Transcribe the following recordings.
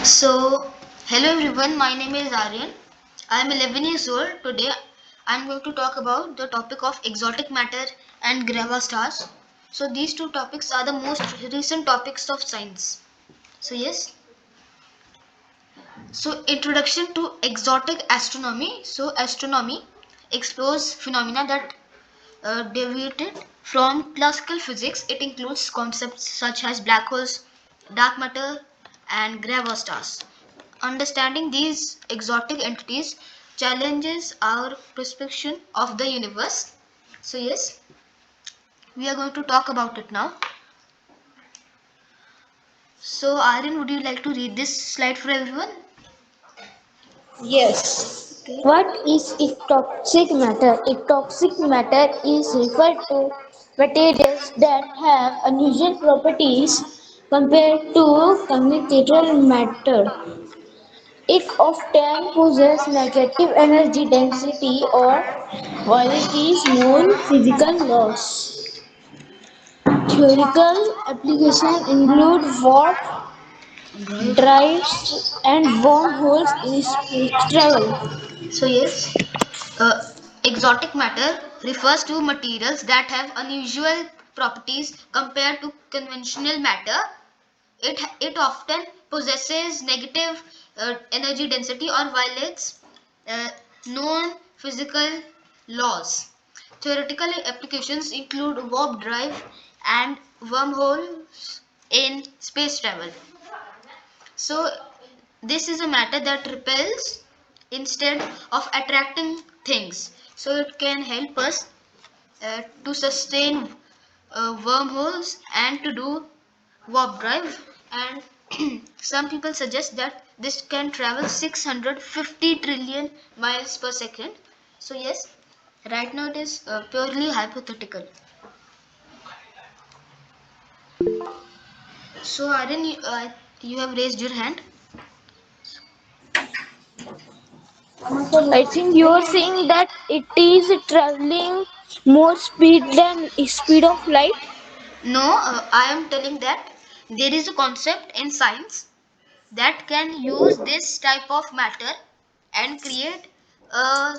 So, hello everyone, my name is Aryan. I am 11 years old. Today I am going to talk about the topic of exotic matter and Gravastars. So, these two topics are the most recent topics of science. So, yes. So, introduction to exotic astronomy. So, astronomy explores phenomena that deviated from classical physics. It includes concepts such as black holes, dark matter, and gravastars. Understanding these exotic entities challenges our perception of the universe. So, yes, we are going to talk about it now. So, Aryan, would you like to read this slide for everyone? Yes. Okay. What is toxic matter? Toxic matter is referred to materials that have unusual properties compared to conventional matter. It often possesses negative energy density or violates known physical laws. Theoretical applications include warp drives and wormholes in space travel. So, yes, uh, exotic matter refers to materials that have unusual properties compared to conventional matter. It often possesses negative energy density or violates uh, known physical laws. Theoretical applications include warp drive and wormholes in space travel. So, this is a matter that repels instead of attracting things. So, it can help us to sustain wormholes and to do warp drive. And some people suggest that this can travel 650 trillion miles per second. So, yes, right now it is purely hypothetical. So, Aryan, you have raised your hand. I think you are saying that it is traveling more speed than speed of light. No, I am telling that there is a concept in science that can use this type of matter and create a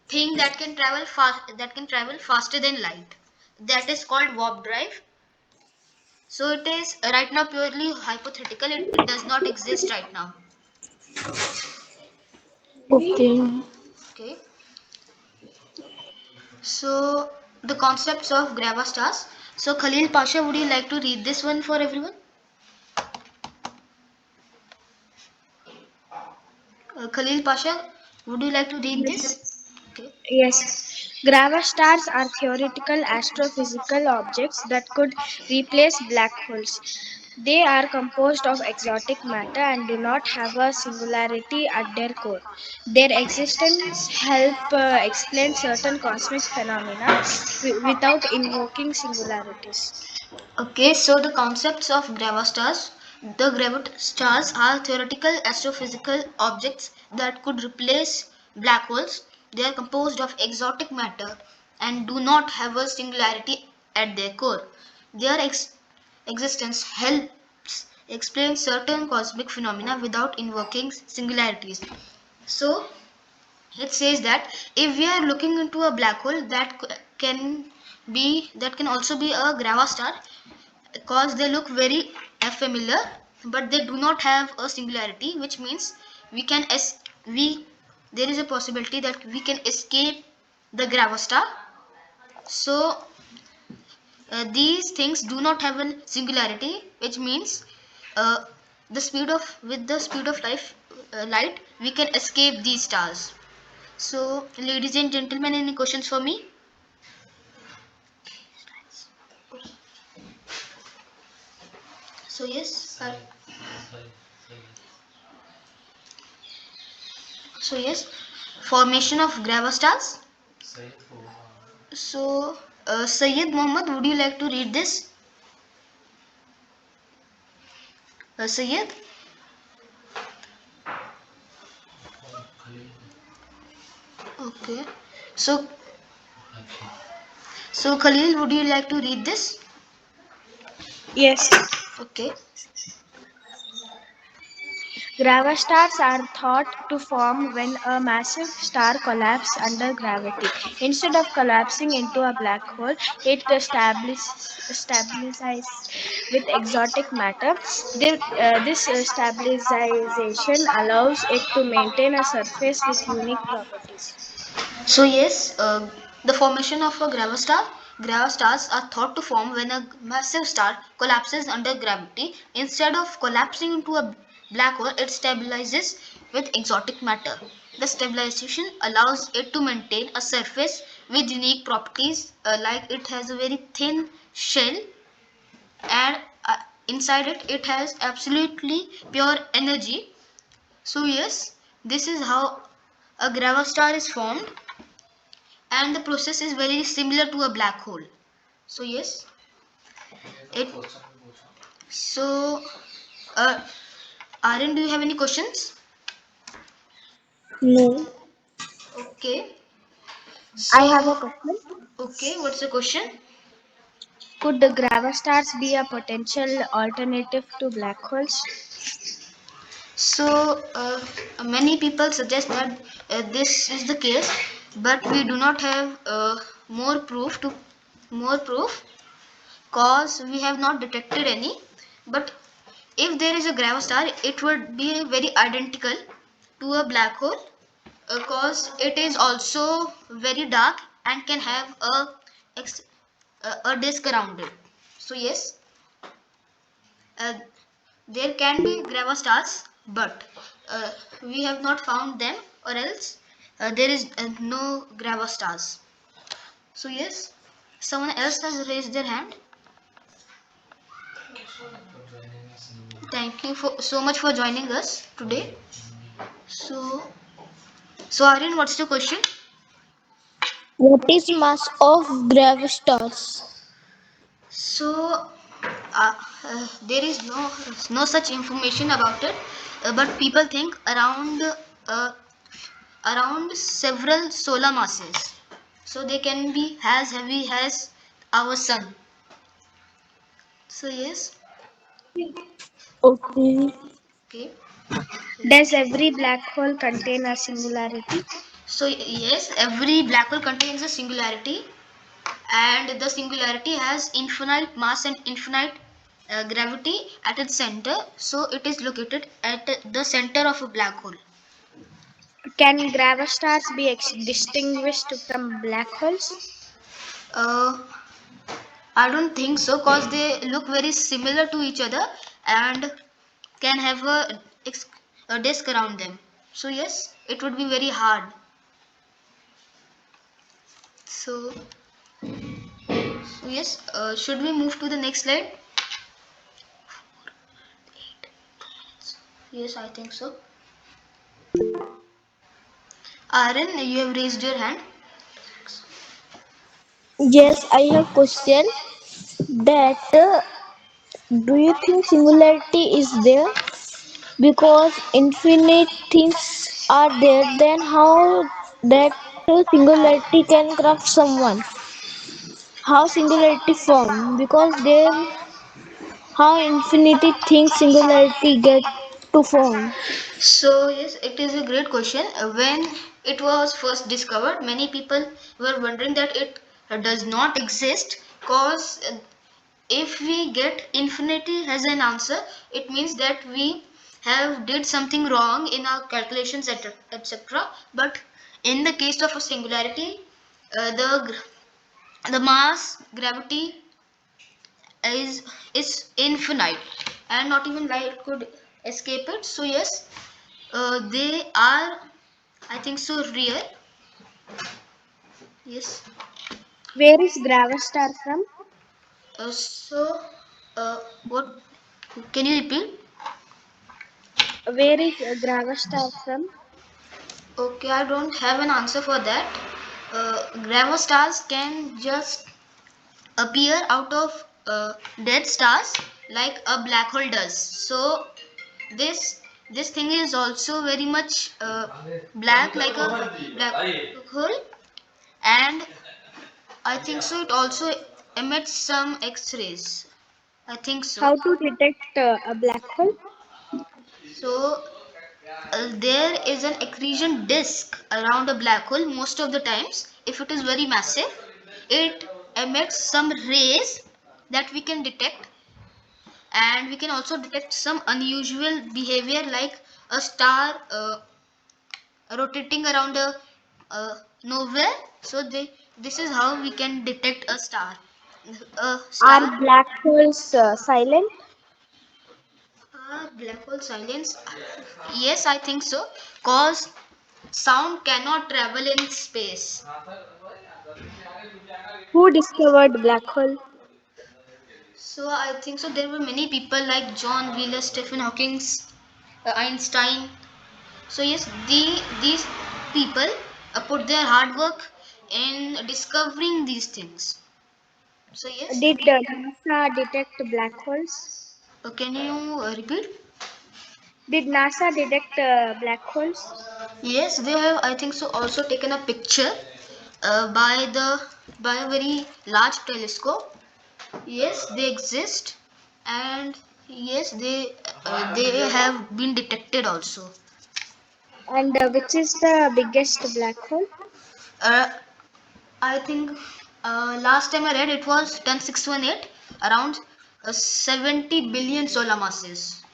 thing that can travel faster than light. That is called warp drive. So it is right now purely hypothetical. It does not exist right now. Okay. Okay. So the concepts of gravastars. So Khalil Pasha, would you like to read this one for everyone? Khalil Pasha, would you like to read this? Okay. Yes. Gravastars are theoretical astrophysical objects that could replace black holes. They are composed of exotic matter and do not have a singularity at their core. Their existence help explain certain cosmic phenomena without invoking singularities. Okay, so the concepts of gravastars. The gravastars are theoretical astrophysical objects that could replace black holes. They are composed of exotic matter and do not have a singularity at their core. Their existence helps explain certain cosmic phenomena without invoking singularities. So, it says that if we are looking into a black hole, that can also be a gravastar because they look very familiar, but they do not have a singularity, which means we can we there is a possibility that we can escape the gravastar. So these things do not have a singularity, which means uh, with the speed of light we can escape these stars. So, ladies and gentlemen, any questions for me? So, yes, sir. So, yes, formation of gravastars. So, Sayyid Mohammed, would you like to read this? Sayyid? Okay. So, so Khalil, would you like to read this? Yes. Okay. Gravastars are thought to form when a massive star collapses under gravity. Instead of collapsing into a black hole, it stabilizes with exotic matter. This stabilization allows it to maintain a surface with unique properties. So yes, the formation of a gravastars are thought to form when a massive star collapses under gravity. Instead of collapsing into a black hole, it stabilizes with exotic matter. The stabilization allows it to maintain a surface with unique properties, like it has a very thin shell, and inside it has absolutely pure energy. So yes, this is how a gravastar is formed, and the process is very similar to a black hole. So yes, it so uh, Aryan, do you have any questions? No. Okay, I have a so question. okay, what's the question? Could the gravastars be a potential alternative to black holes? So many people suggest that this is the case, but we do not have more proof, cause we have not detected any. But if there is a gravastar, it would be very identical to a black hole, cause it is also very dark and can have ex- a disk around it. So yes, uh, there can be gravastars, but we have not found them, or else there is no gravastars. So yes, someone else has raised their hand. Thank you for so much for joining us today. So, so Aryan, what's the question? What is mass of gravastars? So, uh, there is no such information about it, but people think uh, around several solar masses. So they can be as heavy as our sun. So yes, Okay. okay. Does every black hole contain a singularity? So yes, every black hole contains a singularity, and the singularity has infinite mass and infinite gravity at its center. So it is located at the center of a black hole. Can gravastars be distinguished from black holes? Uh, I don't think so, cause they look very similar to each other and can have a disk around them. So yes, it would be very hard. So, so yes, should we move to the next slide? Yes, I think so. Aaron, you have raised your hand. Yes, I have question that do you think singularity is there? Because infinite things are there, then how that singularity can craft someone? How singularity form? Because there, how infinity things singularity get to form? So yes, it is a great question. When it was first discovered, many people were wondering that it does not exist, cause if we get infinity as an answer, it means that we have did something wrong in our calculations, etc. But in the case of a singularity, the mass gravity is infinite, and not even light could escape it. So yes, they are, I think so, real. Yes. Where is gravastar from? So what, can you repeat? Where is gravastar from? Okay, I don't have an answer for that. Gravastars can just appear out of dead stars like a black hole does. So this this thing is also very much black, like a black hole, and I think so it also emits some X-rays. I think so. How to detect a black hole? So There is an accretion disk around a black hole. Most of the times, if it is very massive, it emits some rays that we can detect, and we can also detect some unusual behavior like a star rotating around nowhere. So this is how we can detect a star. A Are star, black holes silent? black hole silence. Yes, I think so. Cause sound cannot travel in space. Who discovered black hole? So I think so. There were many people like John Wheeler, Stephen Hawking, Einstein. So yes, these people put their hard work in discovering these things. So yes, Did NASA detect black holes? can you repeat? Did NASA detect black holes? Yes, they have. I think so. Also taken a picture by a very large telescope. Yes, they exist, and yes, they have been detected also. And which is the biggest black hole? Uh, I think last time I read it was 10618, around 70 billion solar masses.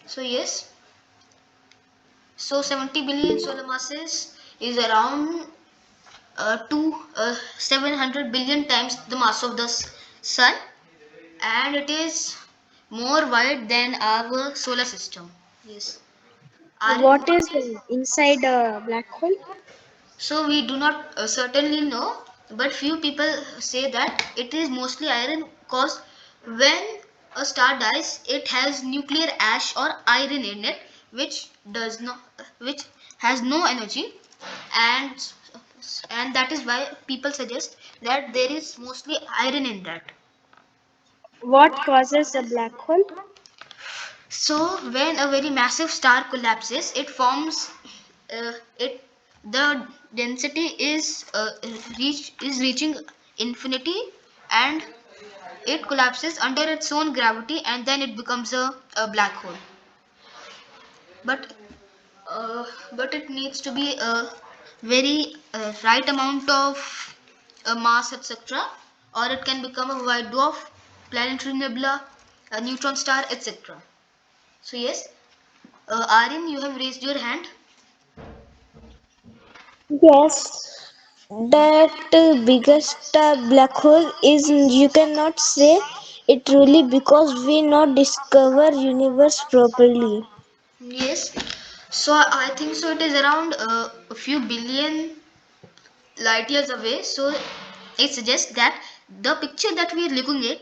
So yes, so 70 billion solar masses is around to 700 billion times the mass of the sun, and it is more wide than our solar system. Yes. Aryan, What is inside a black hole? so we do not certainly know, but few people say that it is mostly iron because when a star dies, it has nuclear ash or iron in it, which does not, which has no energy, and and that is why people suggest that there is mostly iron in that. What causes a black hole? So when a very massive star collapses, it forms it the density is reaching infinity, and it collapses under its own gravity, and then it becomes a black hole. But uh, but it needs to be a very right amount of mass, etc., or it can become a white dwarf, planetary nebula, a neutron star, etc. So yes, Aryan, you have raised your hand. Yes, that biggest black hole is you cannot say it truly because we not discover universe properly. Yes. So I think so. It is around a few billion light years away. So it suggests that the picture that we are looking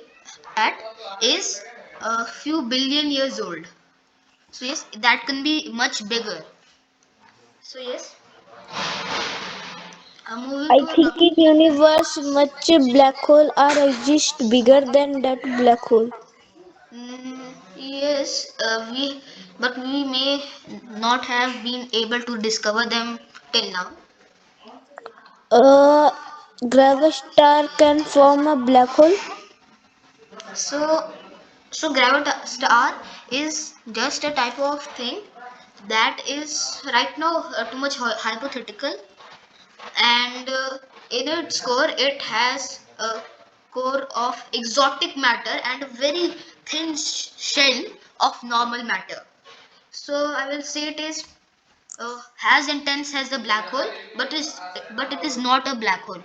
at is a few billion years old. So yes, that can be much bigger. So yes, moving I to a think topic. in universe much black hole are exist bigger than that black hole. Yes, but we may not have been able to discover them till now. A Gravastar can form a black hole. So, so Gravastar is just a type of thing that is right now too much hypothetical, and in its core it has a core of exotic matter and a very thin shell of normal matter. So I will say it is as intense as the black hole, but it is not a black hole.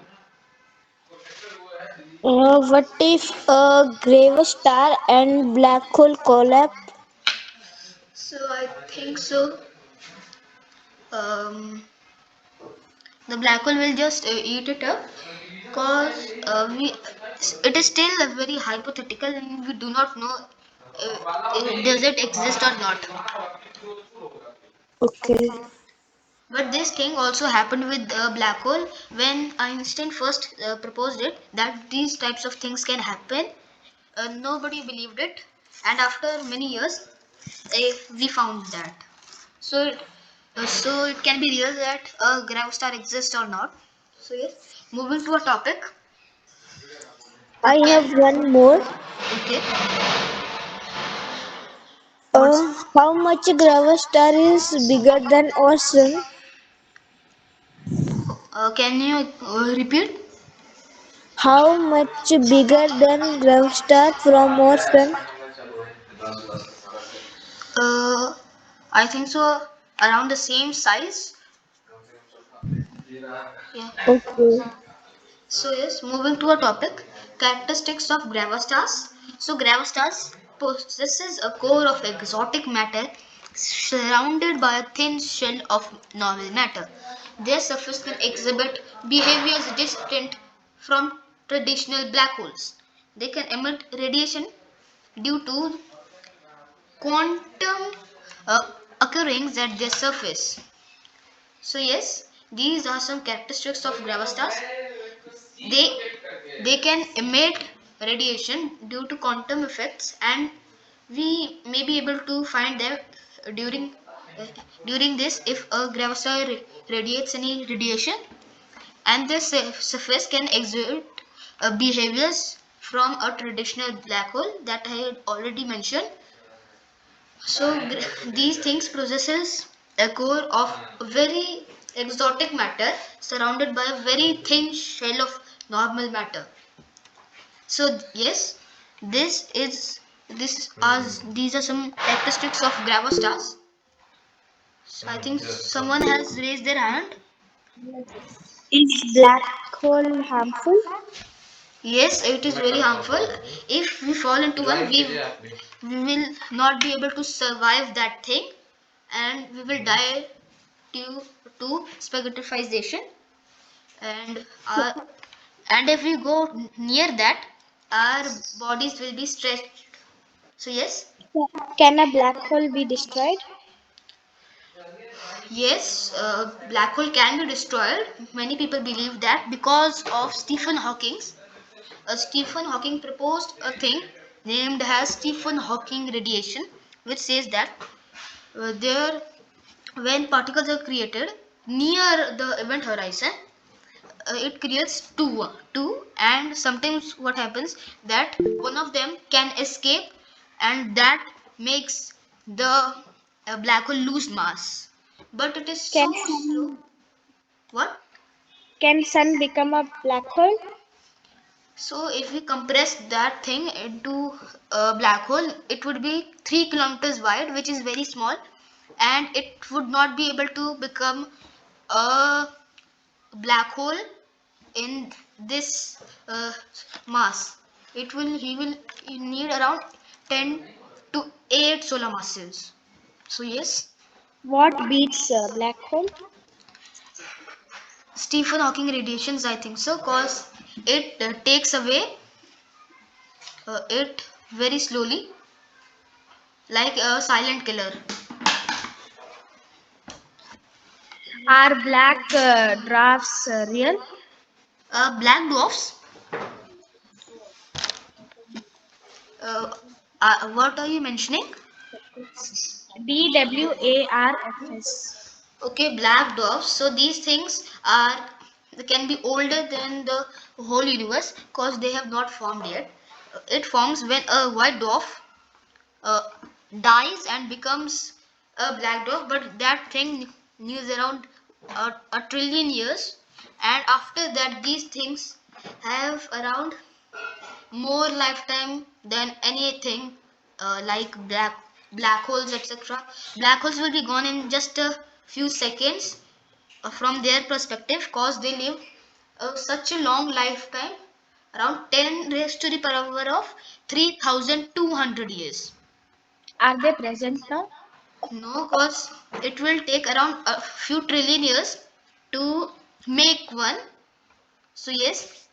What if a Gravastar and black hole collapse? So I think so. Um, the black hole will just eat it up, cause we it is still a very hypothetical and we do not know does it exist or not. Okay. But this thing also happened with the black hole when Einstein first proposed it, that these types of things can happen. Nobody believed it, and after many years we found that. So it can be real that a gravastar exists or not. So yes, moving to a topic. I have Can one more. okay. Uh, What's How much Gravastar is bigger than our sun? Can you repeat? How much bigger than Gravastar from our sun? Uh, I think so. Around the same size. Yeah. Okay. So yes, moving to a topic, characteristics of gravastars. So gravastars possesses a core of exotic matter surrounded by a thin shell of normal matter. Their surface can exhibit behaviors distinct from traditional black holes. They can emit radiation due to quantum occurrings at their surface. So yes, these are some characteristics of gravastars. They they can emit radiation due to quantum effects, and we may be able to find them during uh, during this if a gravastar radiates any radiation, and this surface can exhibit behaviors from a traditional black hole that I had already mentioned. So these things possesses a core of very exotic matter surrounded by a very thin shell of normal matter. So yes, this are these are some characteristics of gravastars. So I think someone has raised their hand. Is black hole harmful? Yes, it is very harmful. If we fall into one, we will not be able to survive that thing, and we will die due to spaghettification. And and if we go near that, our bodies will be stretched. So yes, Can a black hole be destroyed? yes, black hole can be destroyed. Many people believe that because of Stephen Hawking's. Stephen Hawking proposed a thing named as Stephen Hawking radiation, which says that there, when particles are created near the event horizon, it creates two, and sometimes what happens that one of them can escape, and that makes the black hole lose mass. But it is Can so slow. sun What? can sun become a black hole? So if we compress that thing into a black hole, it would be 3 kilometers wide, which is very small, and it would not be able to become a black hole in this mass. He will need around 10 to 8 solar masses. So yes, What beats a black hole? Stephen Hawking radiations, I think so, cause it takes away it very slowly, like a silent killer. Are black drafts real? Black dwarfs. Uh, what are you mentioning? DWARFS. Okay, black dwarfs. So these things are can be older than the whole universe because they have not formed yet. It forms when a white dwarf uh, dies and becomes a black dwarf, but that thing lives around a trillion years, and after that these things have around more lifetime than anything like black holes, etc. Black holes will be gone in just a few seconds from their perspective, cause they live such a long lifetime, around 10 raised to the power of 3200 years. Are they present now? No, cause it will take around a few trillion years to make one. So yes,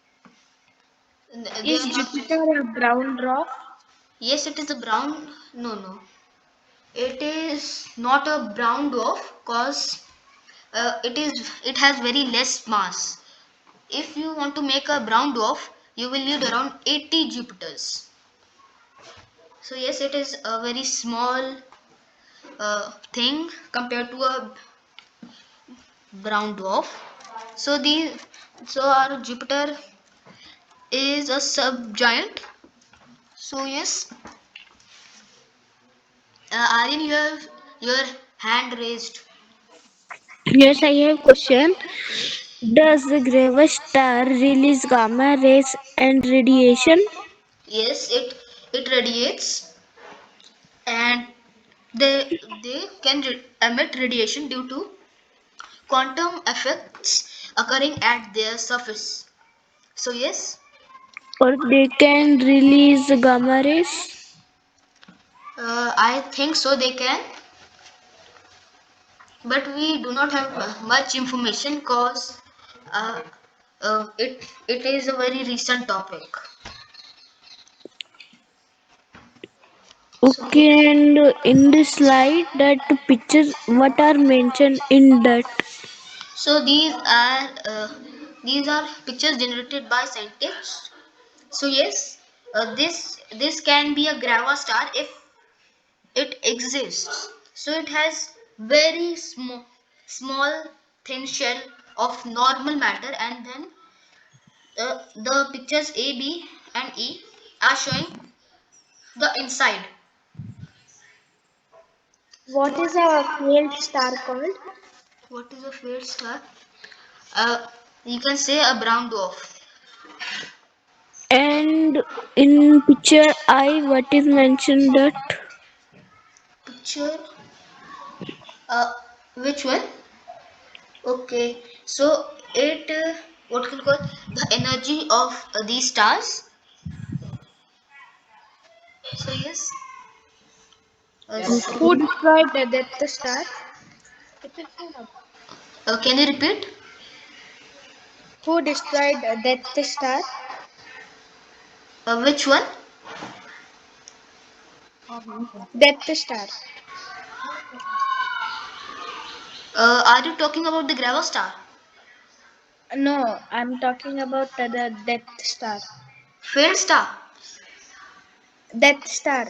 they Is are not Jupiter present. a brown dwarf? Yes, it is a brown. No, no. It is not a brown dwarf cause it has very less mass. If you want to make a brown dwarf, you will need around 80 Jupiters. So yes, it is a very small thing compared to a brown dwarf. So our Jupiter is a subgiant. So yes, Aryan, you have your hand raised. Yes, I have question. Yes. Does the gravast star release gamma rays and radiation? Yes, it radiates, and they can emit radiation due to quantum effects occurring at their surface. So yes, Or they can release gamma rays? I think so they can, but we do not have much information because uh, it is a very recent topic. So Okay, and in this slide, that pictures, what are mentioned in that? so these are pictures generated by scientists. So yes, this can be a gravastar if it exists. So it has very small thin shell of normal matter, and then the pictures A, B, and E are showing the inside. What is a failed star called? What is a failed star? Uh, you can say a brown dwarf. And in picture I, what is mentioned that? Picture. Uh, which one? Okay. So it what can we call the energy of these stars. So yes. So, Who destroyed the Death Star? can you repeat? Who destroyed Death Star? Which one? Death Star. Are you talking about the Gravastar? No, I'm talking about the Death Star. Failed star? Death Star.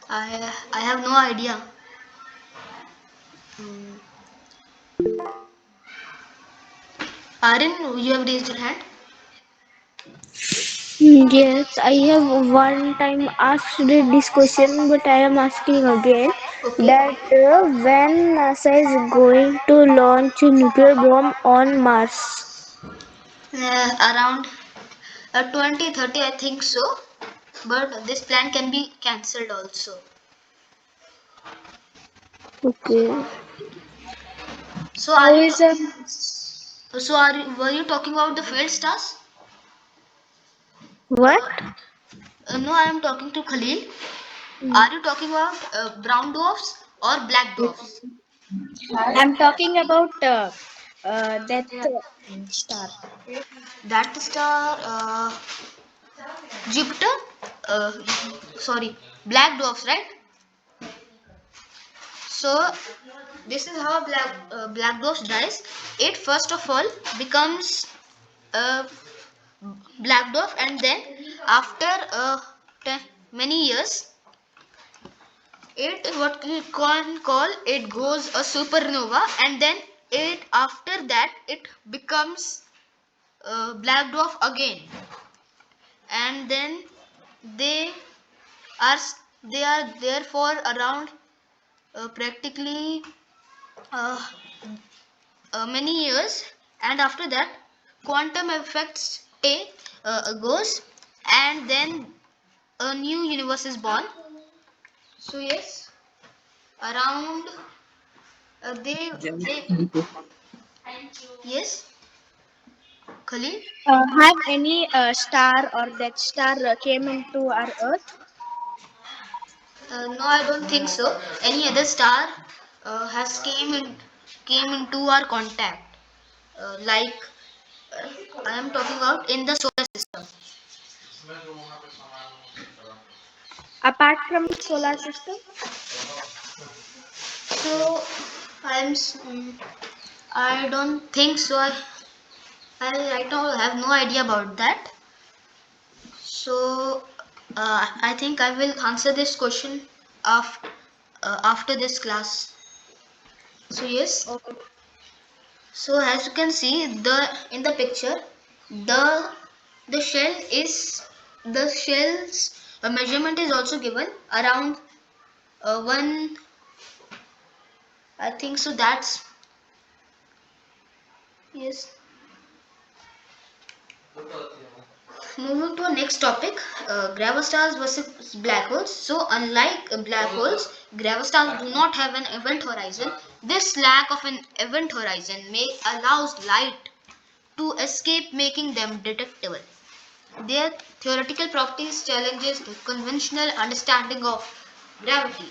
I have no idea. Hmm. Aryan, you have raised your hand. Yes, I have one time asked this question, but I am asking again Okay. that when NASA is going to launch a nuclear bomb on Mars. Around 2030, I think so. But this plan can be cancelled also. Okay. So How is a were you talking about the failed stars? What? No, I am talking to Khalil. Are you talking about brown dwarfs or black dwarfs? I'm talking about Death Star. That star, Jupiter. Uh, sorry, black dwarfs, right? So this is how black dwarf dies. It first of all becomes a black dwarf, and then after many years, it what we can call it goes a supernova, and then it after that it becomes black dwarf again, and then they are they are there for around practically uh, many years, and after that quantum effects goes, and then a new universe is born. So yes, around they yes, Khalil. Have any star or Death Star came into our Earth? No, I don't think so. Any other star has came into our contact, like I am talking about in the solar system. Apart from the solar system? So I don't think so. I right now have no idea about that. So I think I will answer this question after this class. So yes. Okay. So as you can see in the picture, the the shell is the shells A measurement is also given around one, I think so. That's yes. Moving to our next topic, gravastars versus black holes. So, unlike black holes, gravastars do not have an event horizon. This lack of an event horizon allows light to escape, making them detectable. Their theoretical properties challenges the conventional understanding of gravity.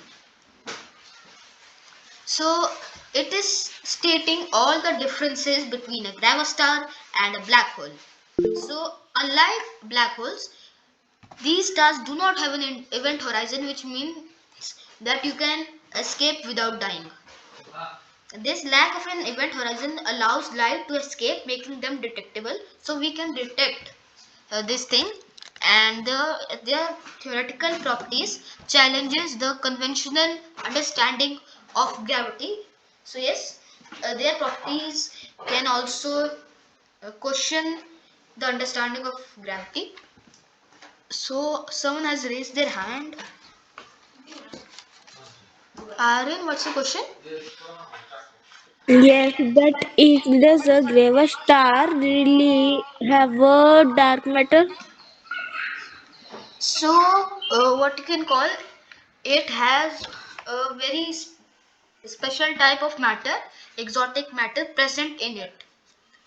So, it is stating all the differences between a gravastar and a black hole. So, unlike black holes, these stars do not have an event horizon, which means that you can escape without dying. This lack of an event horizon allows light to escape, making them detectable. So we can detect this thing, and their theoretical properties challenges the conventional understanding of gravity. So yes, their properties can also question the understanding of gravity. So someone has raised their hand. Aryan, what's the question? Yes, but if does a gravest star really have a dark matter? So, what you can call it has a very special type of matter, exotic matter present in it.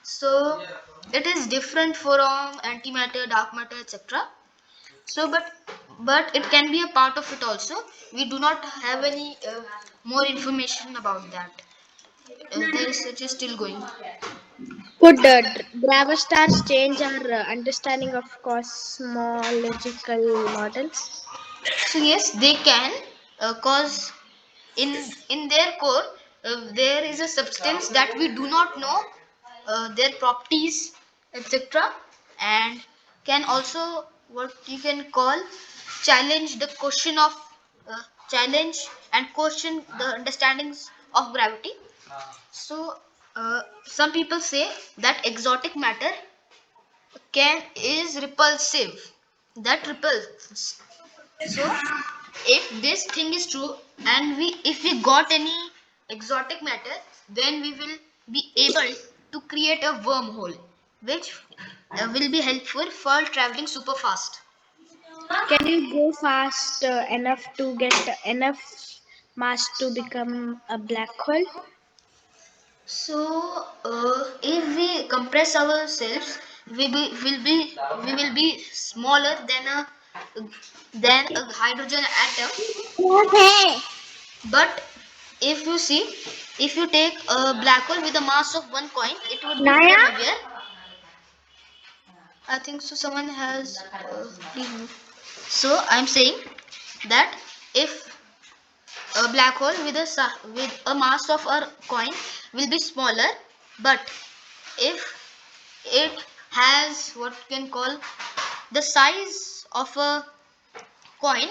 So, it is different from antimatter, dark matter, etc. So, but it can be a part of it also. We do not have any more information about that. The research is still going. Could gravastars change our understanding of cosmological models? So yes, they can, cause in their core there is a substance that we do not know their properties, etc., and can also what you can call challenge the question of uh, challenge and question the understandings of gravity. So some people say that exotic matter can is repulsive, that repels. So if this thing is true, and we if we got any exotic matter, then we will be able to create a wormhole, which will be helpful for traveling super fast. Can you go fast enough to get enough mass to become a black hole? So if we compress ourselves, we will be smaller than a hydrogen atom. But if you see, if you take a black hole with a mass of one coin, it would be Naya? more heavier. I think so. Someone has please move. So I'm saying that if a black hole with a mass of a coin will be smaller, but if it has what you can call the size of a coin,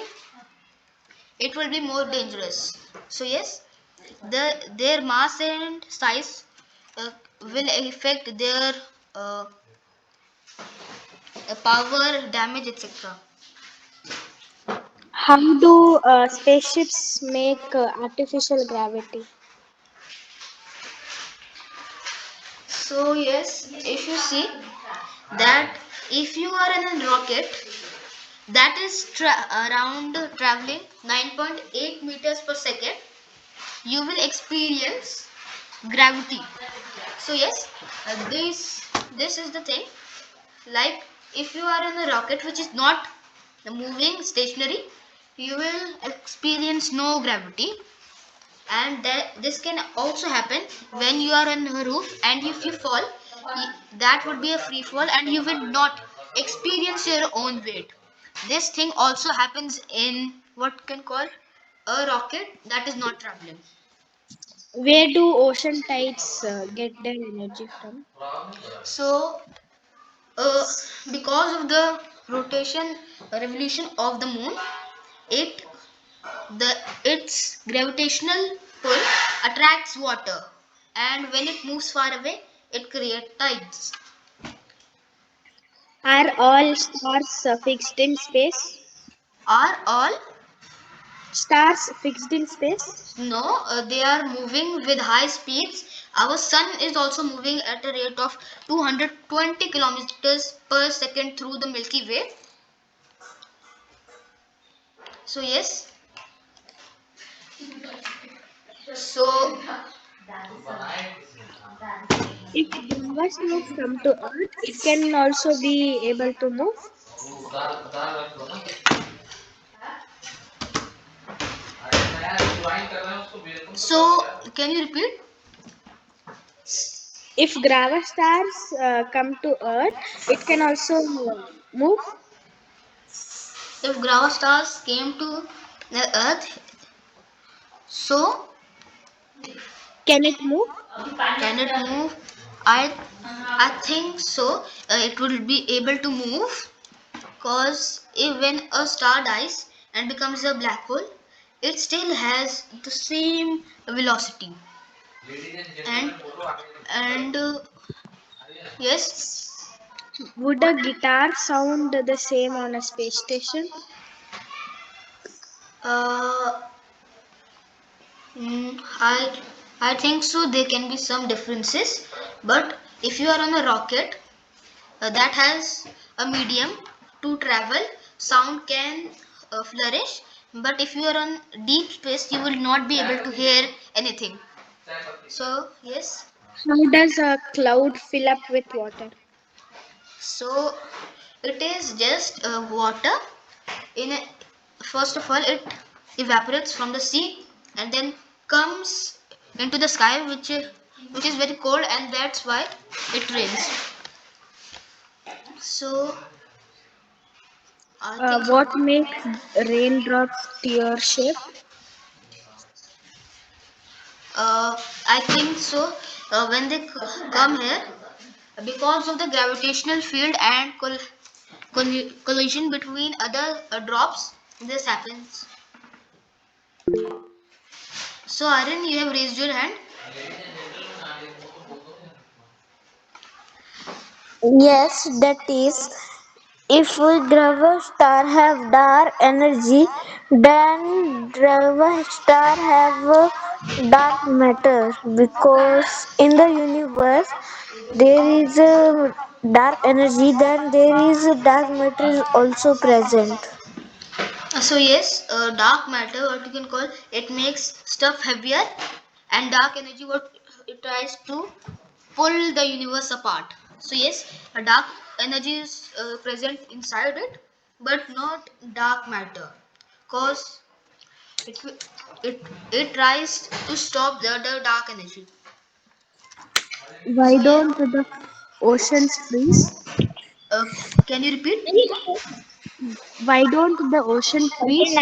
it will be more dangerous. So yes, their mass and size will affect their uh, power, damage, etc. How do spaceships make artificial gravity? So yes, if you see that if you are in a rocket that is around traveling 9.8 meters per second, you will experience gravity. So yes, this is the thing. Like if you are in a rocket which is not moving stationary, you will experience no gravity. And this can also happen when you are on a roof, and if you fall, that would be a free fall and you will not experience your own weight. This thing also happens in what can call a rocket that is not traveling. Where do ocean tides get their energy from? So uh, because of the rotation revolution of the moon, it the its gravitational pull attracts water, and when it moves far away it creates tides. Are all stars fixed in space? Are all? stars fixed in space? No, they are moving with high speeds. Our sun is also moving at a rate of 220 kilometers per second through the Milky Way. So yes. So If Gravastars come to Earth, it can also be able to move. so can you repeat? If Gravastars come to Earth, it can also move. If Gravastars came to the Earth, so Can it move? can it move? I think so. It will be able to move because when a star dies and becomes a black hole, it still has the same velocity. And yes. Would a guitar sound the same on a space station? uh, mm, I I think so. There can be some differences, but if you are on a rocket that has a medium to travel, sound can flourish. But if you are on deep space, you will not be able to hear anything. So yes. How does a cloud fill up with water? So it is just water. In a, first of all, it evaporates from the sea and then comes into the sky, which is very cold, and that's why it rains. So I think so. What makes raindrops tear shaped? I think so. When they come here, because of the gravitational field and collision between other drops, this happens. So Aryan, you have raised your hand. Yes, that is. If Gravastar have dark energy, then Gravastar have dark matter because in the universe there is dark energy, then there is dark matter is also present. So yes, dark matter, what you can call, it makes stuff heavier, and dark energy, what it tries to pull the universe apart. So yes, a dark energy is present inside it, but not dark matter, cause it it it tries to stop the dark energy. Why So yes, don't the oceans freeze? uh, can you repeat? Why don't the ocean freeze?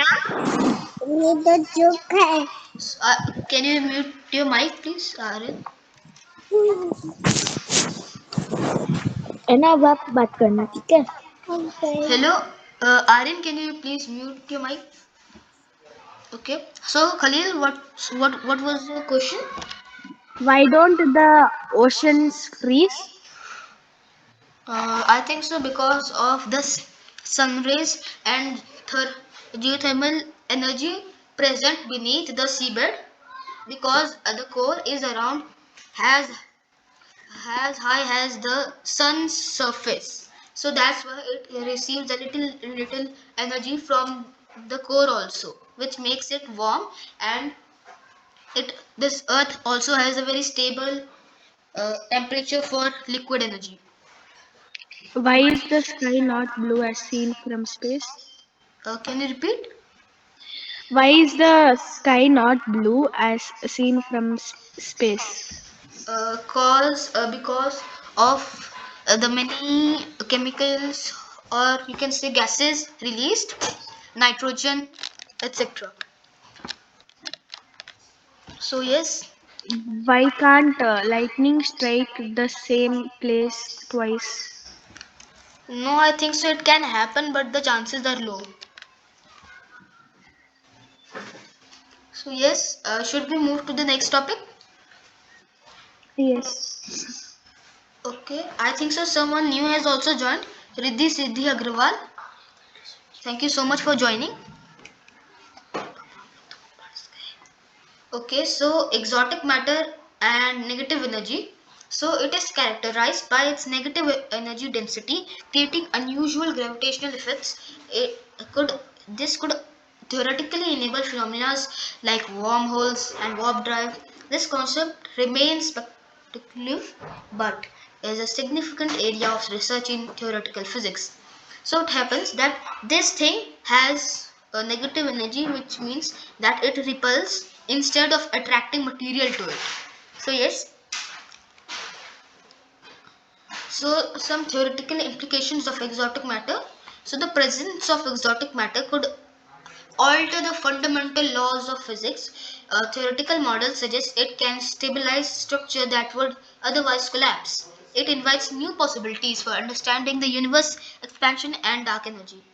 Can you mute your mic, please, Aryan? है ना, अब आप बात करना, ठीक है? Hello, Aryan, can you please mute your mic? Okay. So Khalil, what was your question? Why don't the oceans freeze? I think so because of the sun rays and geothermal energy present beneath the seabed, because the core is around as as high as the sun's surface. So that's why it receives a little energy from the core also, which makes it warm, and it this earth also has a very stable temperature for liquid energy. Why is the sky not blue as seen from space? Can you repeat? Why is the sky not blue as seen from space? Because of the many chemicals, or you can say gases released, nitrogen, etc. So yes. Why can't lightning strike the same place twice? No, I think so it can happen, but the chances are low. So yes, should we move to the next topic? Yes. Okay, I think so someone new has also joined, Riddhi Siddhi Agrawal. Thank you so much for joining. Okay, so exotic matter and negative energy. So it is characterized by its negative energy density, creating unusual gravitational effects. It could this could theoretically enable phenomena like wormholes and warp drive. This concept remains speculative, but is a significant area of research in theoretical physics. So it happens that this thing has a negative energy, which means that it repels instead of attracting material to it. So yes, so some theoretical implications of exotic matter. So the presence of exotic matter could alter the fundamental laws of physics. Theoretical models suggest it can stabilize structure that would otherwise collapse. It invites new possibilities for understanding the universe, expansion, and dark energy.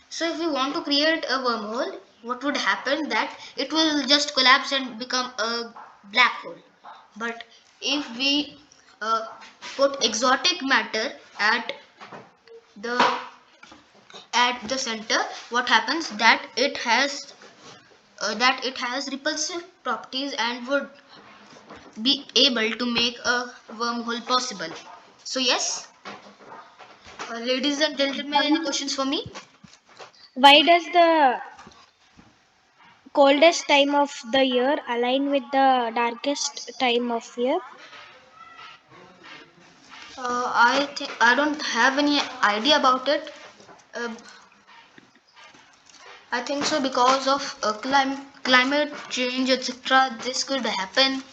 So if we want to create a wormhole, what would happen that it will just collapse and become a black hole. But if we uh, put exotic matter the at the center, what happens that it has repulsive properties and would be able to make a wormhole possible. So yes, ladies and gentlemen, any questions for me? Why does the coldest time of the year align with the darkest time of year? I think I don't have any idea about it. Uh, I think so because of climate change, etc. This could happen.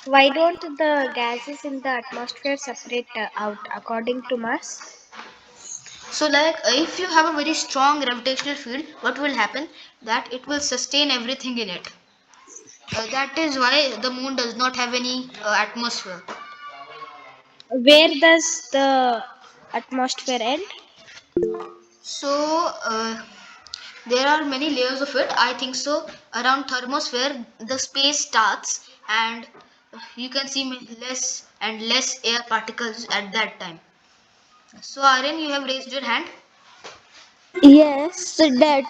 Why don't the gases in the atmosphere separate out according to mass? So, like if you have a very strong gravitational field, what will happen? That it will sustain everything in it. That is why the moon does not have any atmosphere. Where does the atmosphere end? So, there are many layers of it. I think so. Around thermosphere, the space starts, and you can see less and less air particles at that time. So, Aryan, you have raised your hand. Yes, that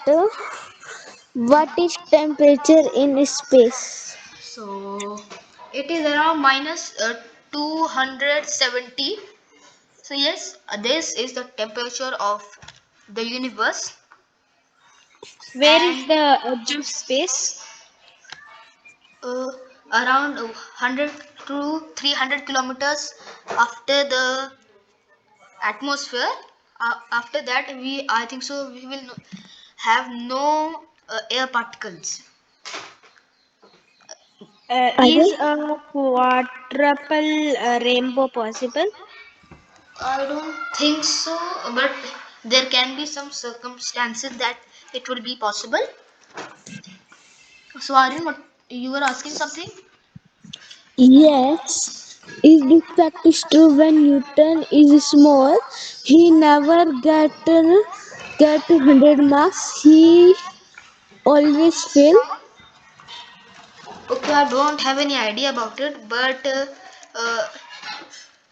what is temperature in space? So, it is around minus 270. So, yes, this is the temperature of the universe, Where is and the edge of space? uh, around 100 to 300 kilometers after the atmosphere. After that, I think so we will have no air particles. Aryan? Is a quadruple rainbow possible? I don't think so, but there can be some circumstances that it will be possible. So, Aryan, what you were asking something? Yes. Is this fact is true when Newton is small? He never get 100 marks. He always fail. Okay, I don't have any idea about it, but uh,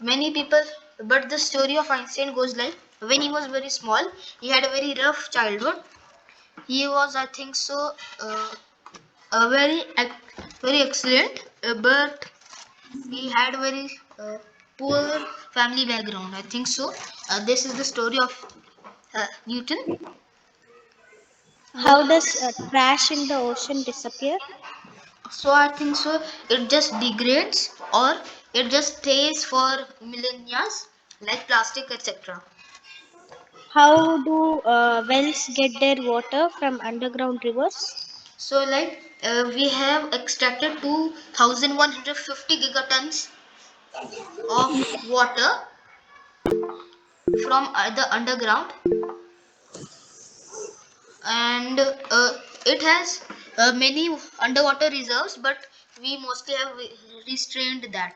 many people. But the story of Einstein goes like when he was very small, he had a very rough childhood. He was, I think so, a very excellent, but he had a very poor family background. I think so. This is the story of Newton. How does trash in the ocean disappear? So I think so. It just degrades or it just stays for millennia, like plastic, etc. How do wells get their water from underground rivers? So like we have extracted 2,150 gigatons of water from the underground, and it has many underwater reserves, but we mostly have restrained that.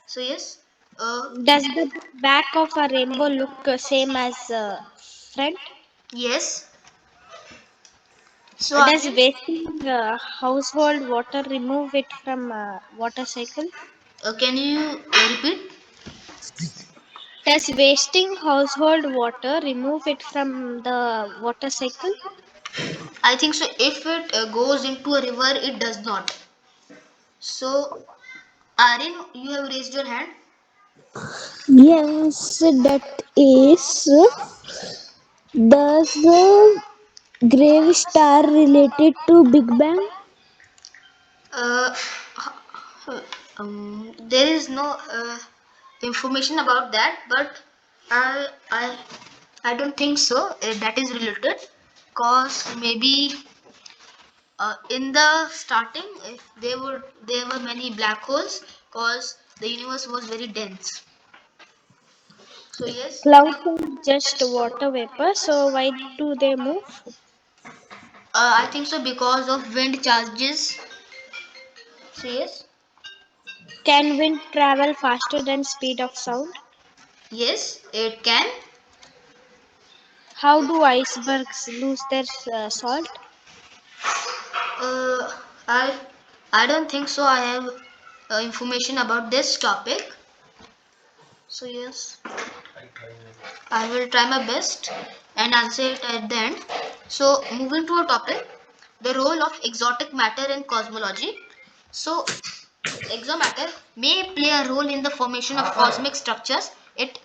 So yes, uh, Does the back of a rainbow look same as front? yes. So Does Aryan, wasting household water remove it from water cycle? can you repeat? Does wasting household water remove it from the water cycle? I think so. If it goes into a river, it does not. So, Aryan, you have raised your hand. Yes, that is. Does grave star related to Big Bang? Uh, there is no information about that, but I I I don't think so. That is related, cause maybe in the starting, if there were many black holes, cause the universe was very dense. So yes, Clouds are just water vapor, so why do they move? I think so because of wind charges. So yes, Can wind travel faster than speed of sound? yes, it can. How do icebergs lose their salt? Uh, I I don't think so. I have information about this topic. So yes, I will try my best and answer it at the end. So moving to a topic, the role of exotic matter in cosmology. So exomatter may play a role in the formation of cosmic structures. It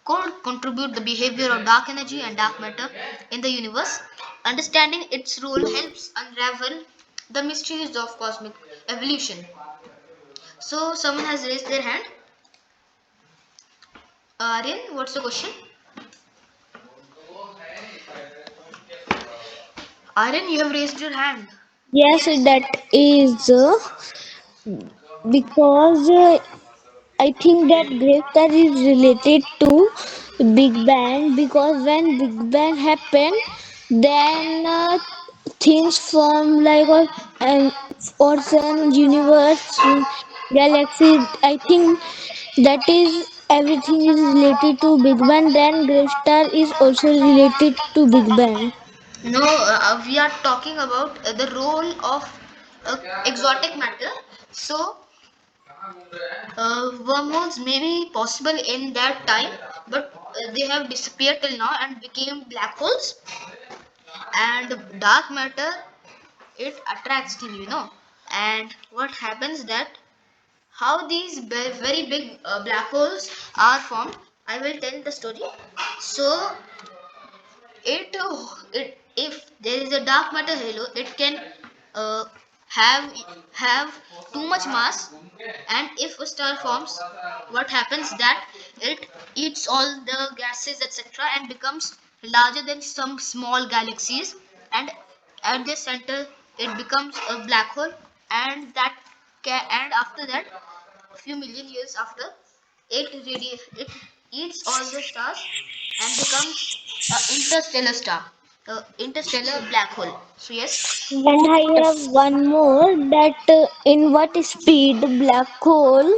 could contribute the behavior of dark energy and dark matter in the universe. Understanding its role helps unravel the mysteries of cosmic evolution. So someone has raised their hand. Aryan, what's the question? Aryan, you have raised your hand. Yes, that is because I think that grave star is related to Big Bang because when Big Bang happened, then things form like ocean, universe, galaxy. I think that is everything is related to Big Bang. Then grave star is also related to Big Bang. No, we are talking about the role of exotic matter. So, wormholes may be possible in that time, but they have disappeared till now and became black holes. And dark matter, it attracts things, And what happens that how these very big black holes are formed, I will tell the story. So, it if there is a dark matter halo, it can uh, have have too much mass, and if a star forms, what happens that it eats all the gases etc and becomes larger than some small galaxies, and at the center it becomes a black hole, and after that, a few million years after, it eats all the stars and becomes an interstellar star, interstellar black hole. So yes, And I have one more that in what speed black hole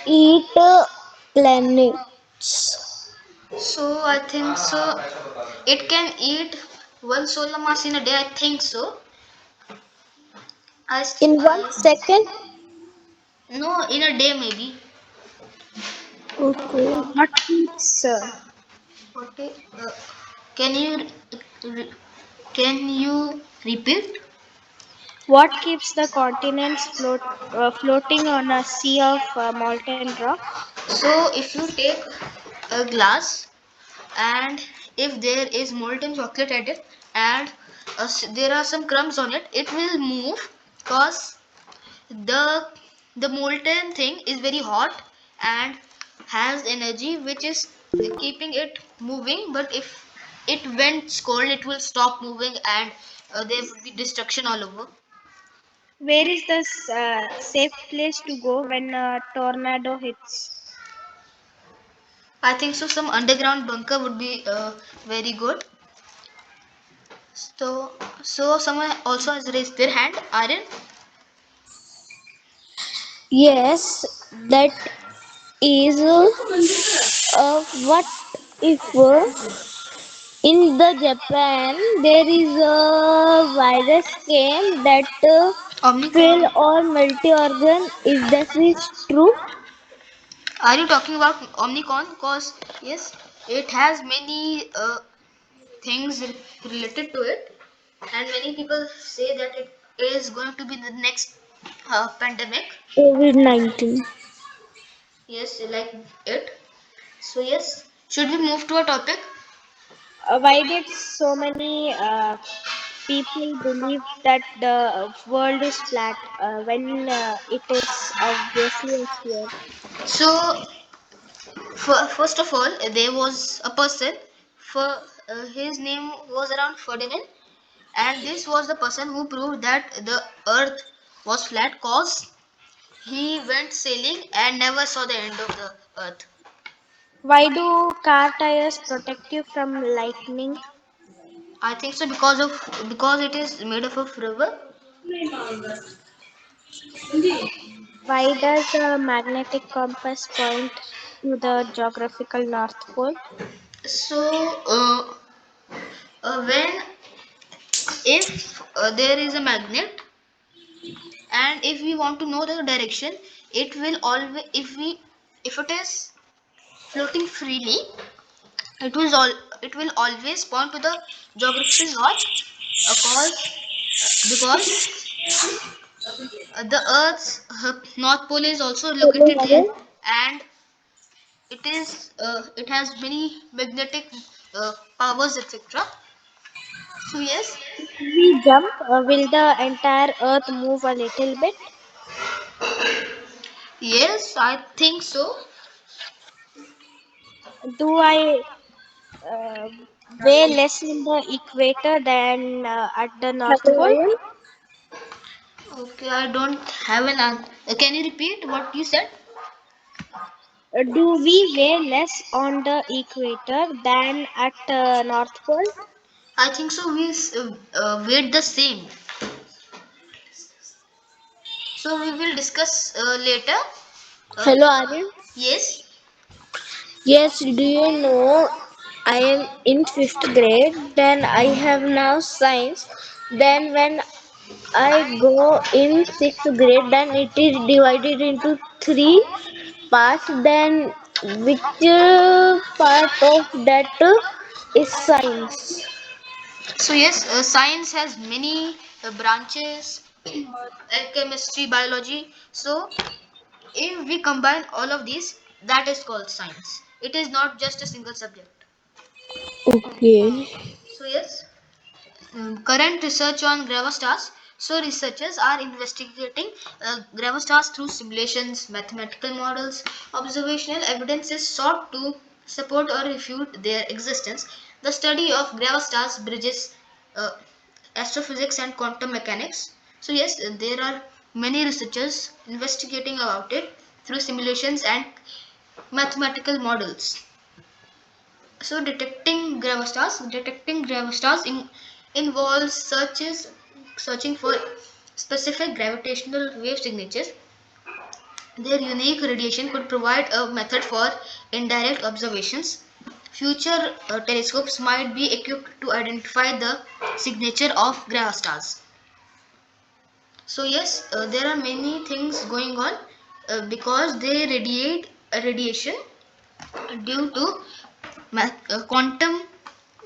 eat planets so I think so. It can eat one solar mass in a day. I think so. in 1 second. No, in a day maybe. Okay. What keeps Okay. Can you re- can you repeat? what keeps the continents floating on a sea of molten rock? So if you take a glass, and if there is molten chocolate at it, and there are some crumbs on it, it will move because the the molten thing is very hot and has energy which is keeping it moving. But if it went cold, it will stop moving, and there would be destruction all over. Where is the safe place to go when a tornado hits? I think so some underground bunker would be very good. So someone also has raised their hand. Aryan. Yes, that is what if in the Japan there is a virus came that Omnicron. fail all multi organ. Is that is true? Are you talking about Omnicron? Because yes, it has many things related to it, and many people say that it is going to be the next pandemic. COVID-19. Yes, like it. So yes, should we move to a topic? Why did so many people believe that the world is flat when it is obviously a sphere? So first of all, there was a person. For his name was around Ferdinand, and this was the person who proved that the Earth was flat. Cause he went sailing and never saw the end of the Earth. Why do car tires protect you from lightning? I think so because it is made of rubber. Why does a magnetic compass point to the geographical North Pole? So when if there is a magnet, and if we want to know the direction, it will always if it is floating freely, it will always point to the geographical north, because the Earth's north pole is also Hello, located there, Aryan. and it has many magnetic powers, etc. So yes, We jump, will the entire Earth move a little bit? yes, I think so. Do I uh, weigh less in the equator than at the North Hello, Pole? Aryan. Okay, I don't have an answer. Can you repeat what you said? Do we weigh less on the equator than at North Pole? I think so. We weight the same. So we will discuss later. Uh, Hello, Aryan. yes. Yes, do you know I am in fifth grade? Then I have now science. Then when I go in sixth grade, then it is divided into three parts. Then which part of that is science? So yes, science has many branches, chemistry, biology. So if we combine all of these, that is called science. It is not just a single subject. Okay. So yes. Current research on gravastars. So researchers are investigating gravastars through simulations, mathematical models, observational evidence is sought to support or refute their existence. The study of gravastars bridges uh, astrophysics and quantum mechanics. So yes, there are many researchers investigating about it through simulations and mathematical models. So detecting gravastars involves searching for specific gravitational wave signatures. Their unique radiation could provide a method for indirect observations. Future telescopes might be equipped to identify the signature of gravastars. So yes, there are many things going on because they radiate a radiation due to quantum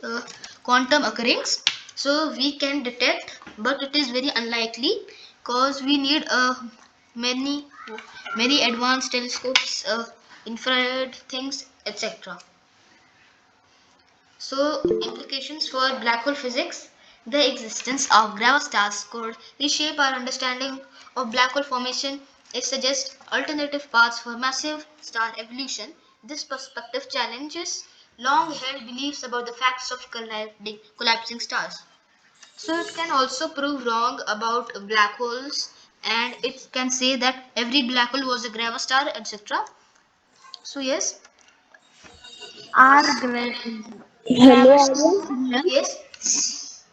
uh, quantum occurrence. So we can detect, but it is very unlikely because we need many many advanced telescopes, infrared things, etc. So implications for black hole physics. The existence of gravastars could reshape our understanding of black hole formation. It suggests alternative paths for massive star evolution. This perspective challenges long held beliefs about the facts of collapsing stars. So it can also prove wrong about black holes, and it can say that every black hole was a gravastar, etc. So yes, Are Hello, gravastars Aryan. real? yes,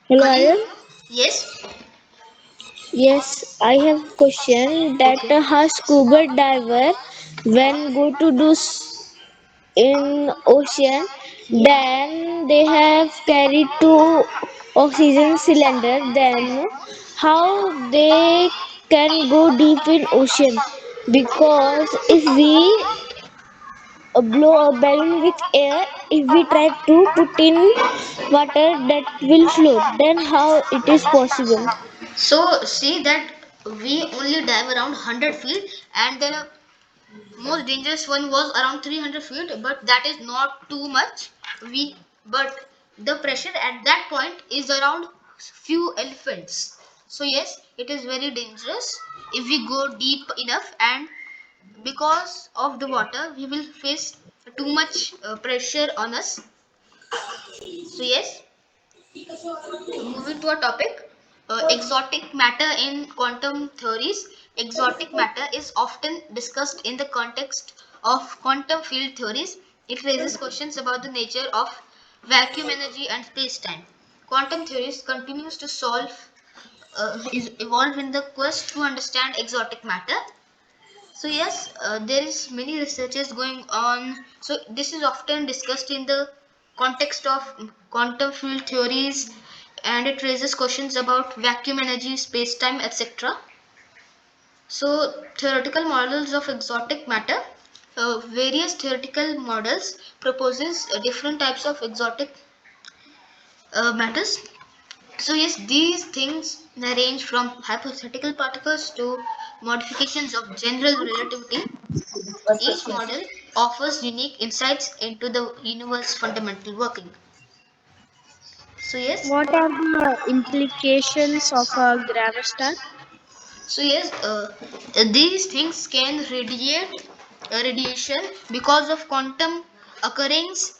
Hello, Kali, Aryan. yes. Yes, I have question that Okay. how scuba diver when go to do in ocean, then they have carried two oxygen cylinder. Then how they can go deep in ocean? Because if we blow a balloon with air. If we try to put in water, that will float. Then how it is possible? So see that we only dive around 100 feet, and then a most dangerous one was around 300 feet, but that is not too much. But the pressure at that point is around few elephants. So yes, it is very dangerous if we go deep enough, and because of the water we will face too much pressure on us. So yes, moving to a topic, exotic matter in quantum theories. Exotic matter is often discussed in the context of quantum field theories. It raises questions about the nature of vacuum energy and space-time. Quantum theories continues to is evolve in the quest to understand exotic matter. So yes, there is many researches going on. So this is often discussed in the context of quantum field theories, and it raises questions about vacuum energy, space-time, etc. So theoretical models of exotic matter. Various theoretical models proposes different types of exotic matters. So yes, these things range from hypothetical particles to modifications of general relativity. Each model offers unique insights into the universe's fundamental working. So yes, What are the implications of a gravastar? these things can radiate radiation because of quantum occurrence,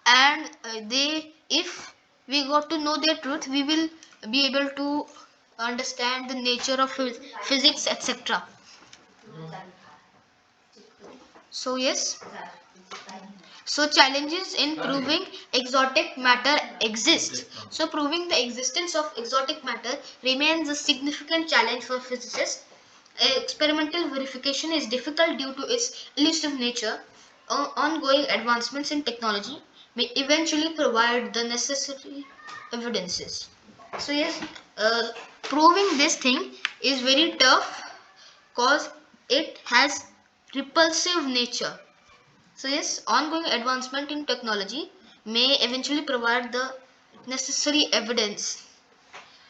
and they, if we got to know their truth, we will be able to understand the nature of physics, etc. So yes, so challenges in proving exotic matter exist. So proving the existence of exotic matter remains a significant challenge for physicists. Experimental verification is difficult due to its elusive nature. Ongoing advancements in technology may eventually provide the necessary evidences. So yes, proving this thing is very tough because it has repulsive nature. So yes, ongoing advancement in technology may eventually provide the necessary evidence.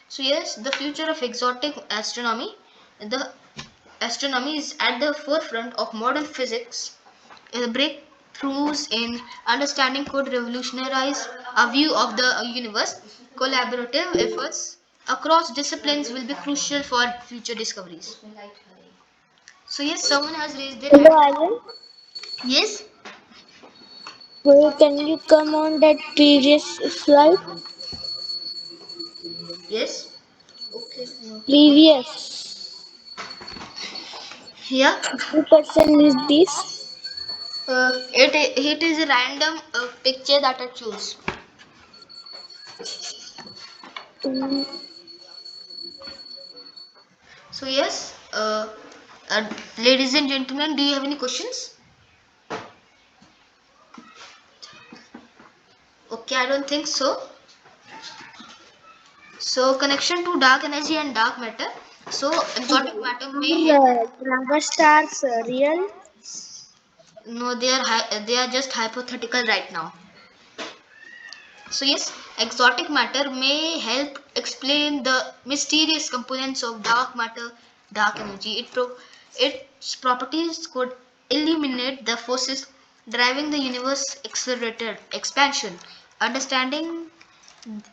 So yes, the future of exotic astronomy. The astronomy is at the forefront of modern physics. The breakthroughs in understanding could revolutionize our view of the universe. Collaborative efforts across disciplines will be crucial for future discoveries. So yes, someone has raised their Hello, hand. Aryan. Yes, Can you come on that previous slide? yes. Okay. Previous. Yeah. Which person is this? It is a random picture that I choose. Mm, So yes, ladies and gentlemen, do you have any questions? Okay, I don't think so. So connection to dark energy and dark matter. So exotic matter may help. Are gravastars real? No, they are just hypothetical right now. So yes, exotic matter may help explain the mysterious components of dark matter, dark energy. Its properties could eliminate the forces driving the universe accelerated expansion. Understanding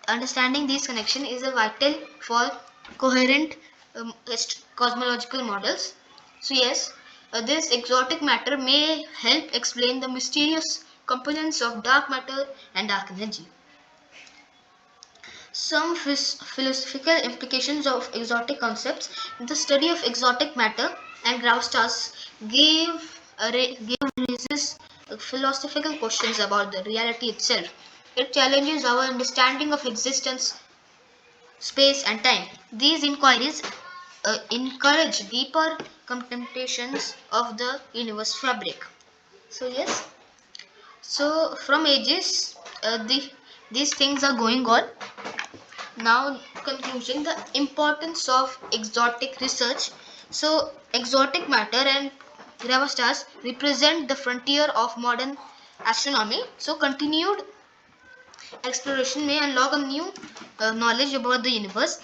Understanding these connections is a vital for coherent cosmological models. So yes, this exotic matter may help explain the mysterious components of dark matter and dark energy. Some philosophical implications of exotic concepts. The study of exotic matter and Gravastars gave raises philosophical questions about the reality itself. It challenges our understanding of existence, space, and time. These inquiries encourage deeper contemplations of the universe fabric. So yes, so from ages, these things are going on. Now, conclusion, the importance of exotic research. So, exotic matter and Gravastars represent the frontier of modern astronomy. So continued exploration may unlock a new knowledge about the universe.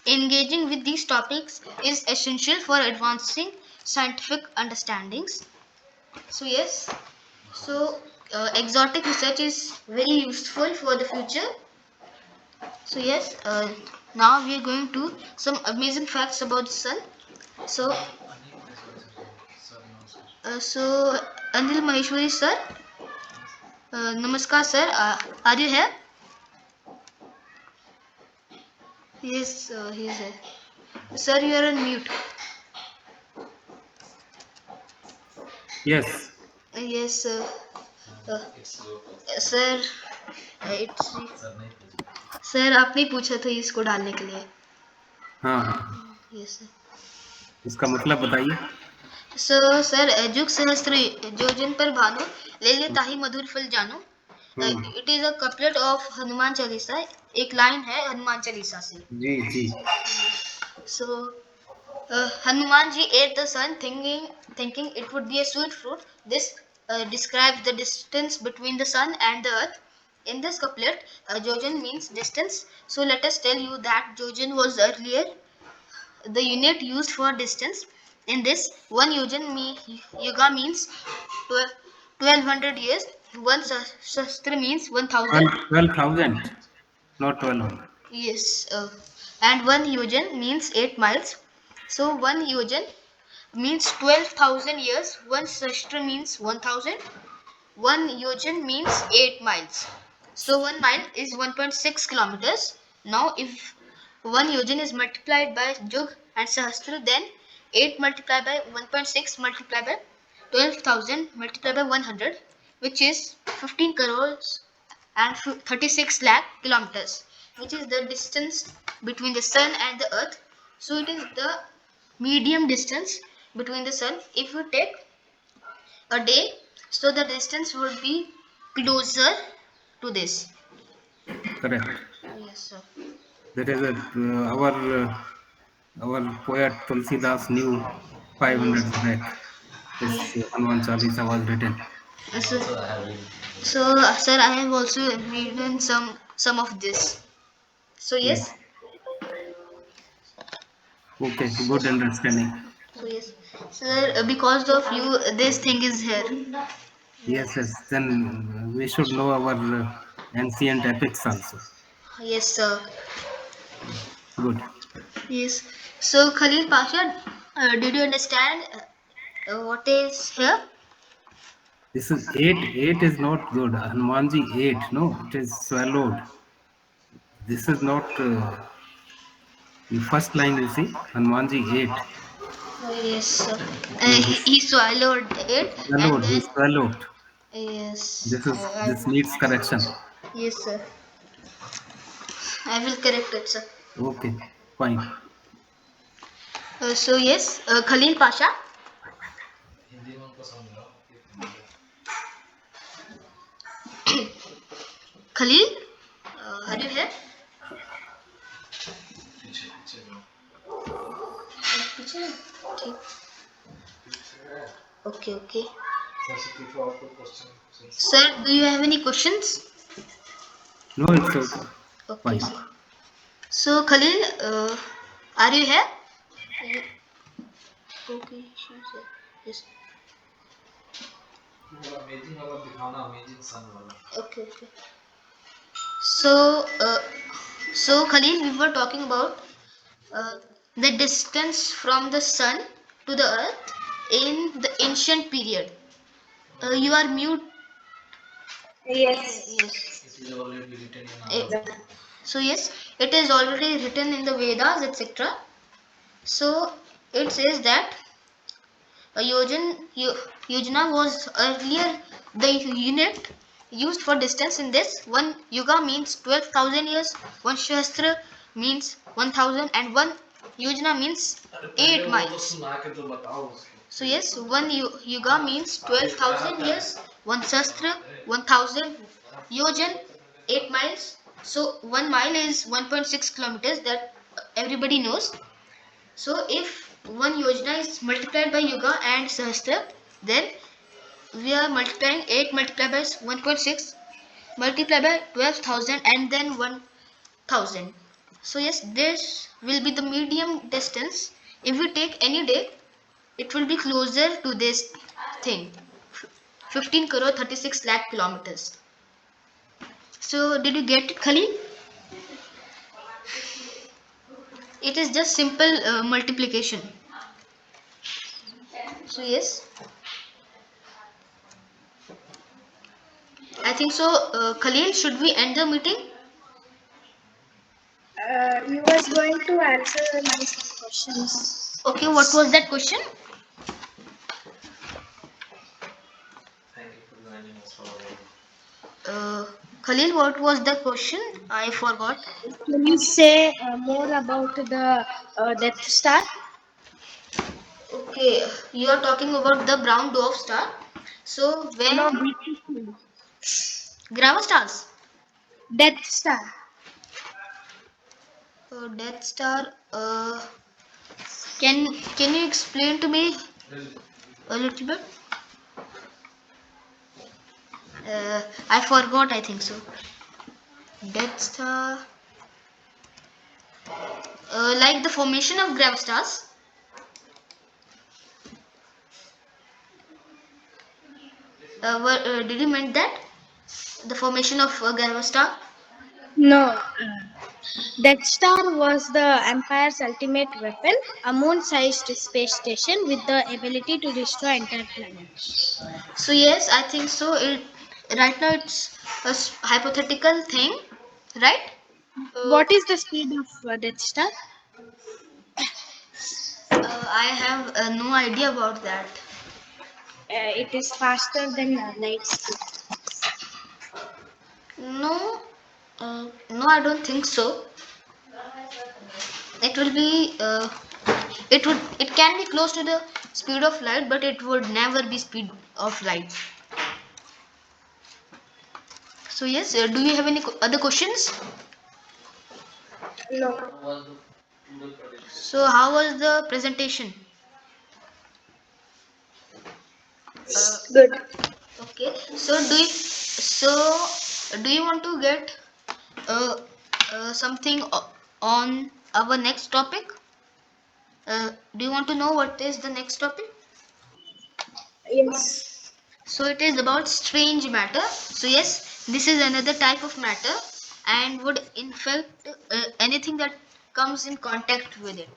Engaging with these topics is essential for advancing scientific understandings. So yes, so exotic research is very useful for the future. So yes, now we are going to some amazing facts about the sun. So, so Anil Maheshwari sir, Namaskar sir, are you here? Yes, he is here. Sir, you are on mute. Yes. Yes, uh, sir it's sir आपने ही पूछा था इसको डालने के लिए. हाँ हाँ, yes sir. इसका मतलब बताइए. सो सर जुग सहस्त्र योजन पर भानु ले ले ताही मधुर फल जानो. Hmm. It is a couplet of Hanuman Chalisa. एक लाइन है हनुमान चालीसा से. जी जी. सो Hanuman ji ate the sun thinking it would be a sweet fruit. This describes the distance between the sun and the earth. In this couplet, jojan means distance. So let us tell you that jojan was earlier the unit used for distance. In this, one yuga means 1200 years. One shastra means 1000. 12,000, not 1,200. Yes, and one yojan means 8 miles. So one yojan means 12,000 years. One sashtra means 1,000. One yojan means 8 miles. So 1 mile is 1.6 kilometers. Now if 1 yojan is multiplied by jug and sahastra, then 8 multiplied by 1.6 multiplied by 12,000 multiplied by 100, which is 15 crores and 36 lakh kilometers, which is the distance between the sun and the earth. So it is the medium distance between the sun. If you take a day, so the distance would be closer to this. Correct. Yes sir. There is a our poet Tulsidas knew Yes. 500 back. This Yes. Hanuman Chalisa was written. So, sir, I have also written some of this. So Yes. yes. Okay. Good understanding. So yes, sir. Because of you, this thing is here. Yes. Yes. Then we should know our ancient epics also. Yes, sir. Good. Yes. So Khalil Pasha, did you understand what is here? This is eight. Eight is not good. Hanumanji ate. No, it is swallowed. This is not the first line. You see, Hanumanji ate. Yes, sir. No, this He swallowed it and swallowed. He then swallowed. yes, This is this needs correction. yes, sir. I will correct it, sir. Okay, fine. So yes, Khalil Pasha. Khalil, are you here? पीछे ठीक. Okay, okay. Sir, do you have any questions? No, it's okay. Okay, Fine. sir. So Khalil, are you here? Okay, she's here. Yes. Okay, okay. So, Khalil, we were talking about uh, the distance from the sun to the earth in the ancient period. You are mute. Yes. Yes. Eh, so yes, it is already written in the Vedas, etc. So it says that a yojana was earlier the unit used for distance. In this, one yuga means 12,000 years, one shastra means 1,000, and one yojana means 8 miles. So yes, one yuga means 12,000 years, one shastra 1,000, yojan 8 miles. So 1 mile is 1.6 kilometers, that everybody knows. So if one yojana is multiplied by yuga and sahastra. Then we are multiplying 8 multiplied by 1.6 multiplied by 12,000 and then 1,000. So yes, this will be the medium distance. If we take any day, it will be closer to this thing, 15 crore 36 lakh kilometers. So did you get it, Khalil? It is just simple multiplication. So yes, I think so. Khalil, should we end the meeting? You was going to answer my some questions. Okay, what was that question? Uh, Khalil, what was the question? I forgot. Can you say more about the Death Star? Okay, you are talking about the brown dwarf star. So No, when Gravastars, Death Star. Death Star, can can you explain to me a little bit? I forgot. I think so. Death Star, like the formation of Gravastars. Did you mean that the formation of Gravastar? No. Death Star was the Empire's ultimate weapon, a moon-sized space station with the ability to destroy entire planets. So yes, I think so. It right now it's a hypothetical thing, right? Uh, What is the speed of Death Star? I have no idea about that. It is faster than light speed. No, no, I don't think so. It will be, it can be close to the speed of light, but it would never be speed of light. So yes, do you have any other questions? No. So how was the presentation? Uh, Good. okay. Do you want to get uh, something on our next topic? Do you want to know what is the next topic? Yes. So it is about strange matter. So yes, this is another type of matter and would infect anything that comes in contact with it.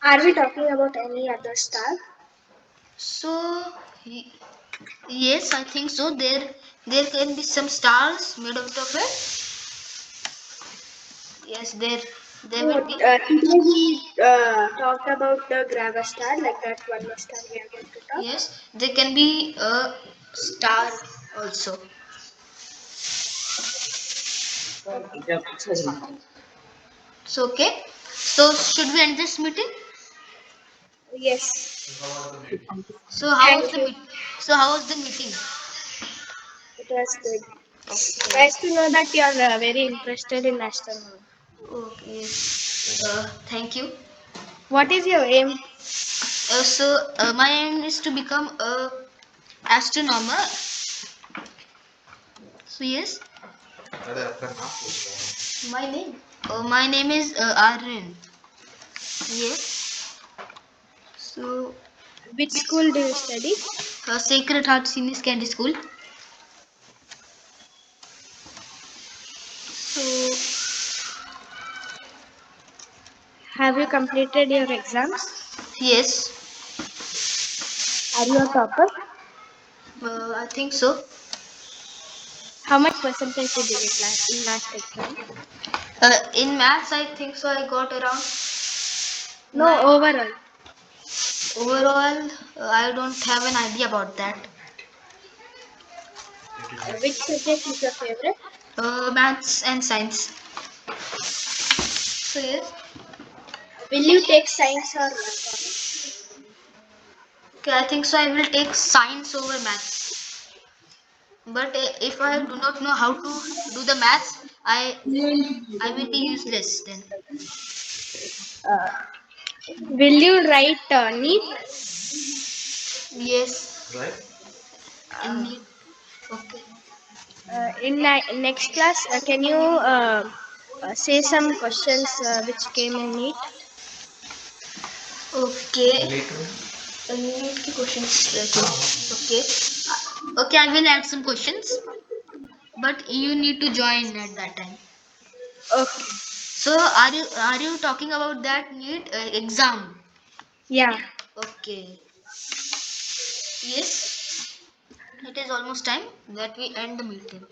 Are we talking about any other star? So y- yes, I think so. There can be some stars made out of it. Yes, there No, will be. today we talked about the Gravastar, like that one more star we are going to talk. Yes, there can be a star also. So okay. So should we end this meeting? Yes. So how was Thank the you. meet? So how was the meeting? It was good. Okay. Nice to know that you are very interested in astronomy. Okay. Thank you. What is your aim? My aim is to become a astronomer. So yes, my name. My name is Aryan. Yes. So Which school do you study? Sacred Heart Senior Secondary School. So Have you completed your exams? yes, Are you a topper? I think so. How much percentage did you get in last exam? In maths, I think so. I got around No, 9. overall. Overall, I don't have an idea about that. Which subject is your favorite? Maths and science. So yes. Will you take science or commerce? Okay, I think so. I will take science over maths. But if I do not know how to do the maths, I will be useless then. Will you write neat? Yes. Right. In Uh, need. Okay. Next class, can you say some questions which came in neat? Okay. Later. Need की questions रहते हैं. Okay. Okay, I will add some questions, but you need to join at that time. Okay. So, are you talking about that NEET exam? Yeah. Okay. Yes. It is almost time that we end the meeting.